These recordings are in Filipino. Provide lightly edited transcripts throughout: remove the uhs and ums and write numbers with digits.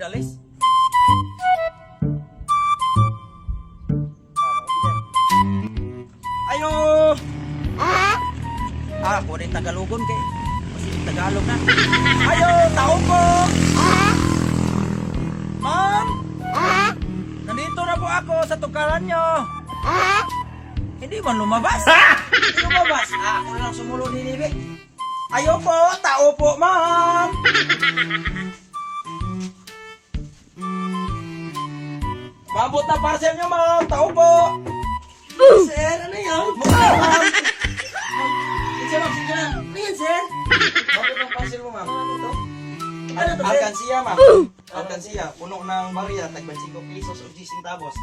dalis. Ayo. Ako rin Tagalogon kay. Kasi Tagalog na. Ayo, tao po. Ma'am. Nandito na po ako sa tukaran nyo. Hindi man lumabas. Hindi lumabas. Ako na lang sumulo ni Nibi. Ayo po, tao po, ma'am. Mabot na parcel nyo, ma'am. Tao po. Sir, ano yan? Mukha, ma'am. Sige, ma'am, sige na. Ano yan, sir? Mabot ang parcel mo, ma'am. Ano ito? Ano to, sir? Alkansiya, ma'am. Alkansiya. Puno ng bariya. Tagban 5 pesos o 10 centavos.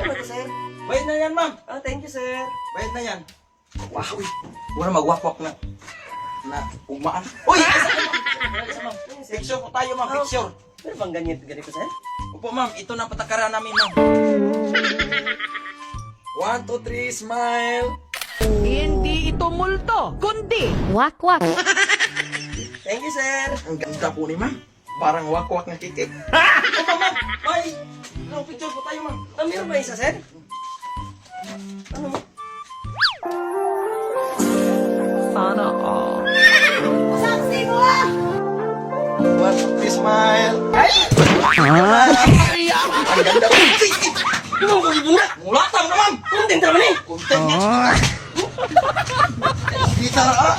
Ano to, sir? Bayad na yan, ma'am. Ah, thank you, sir. Bayad na yan. Wow. Wala magwakwak na. Na ugmaan. Uy! Isa ka, ma'am. Isa, ma'am. Picture po tayo, ma'am. Picture. Pero bang ganito, sir? Opo, ma'am. Ito na patakaran namin, ma'am. 1, 2, 3, smile. Hindi ito multo, kundi Wakwak. Thank you, sir. Ang ganda po ni ma'am. Parang wakwak na kikik. Opo, ma'am. Ay! Ilang picture po tayo, ma'am. Ah, meron ba isa, sir? Ano mo? sana all. Saksi mo ah! 1, 2, 3, smile. Ay! Ang ganda po. Ano mo ibuna? Mulatang na, ma'am. Kuntin naman eh! Kunten niya. Kita na, ah.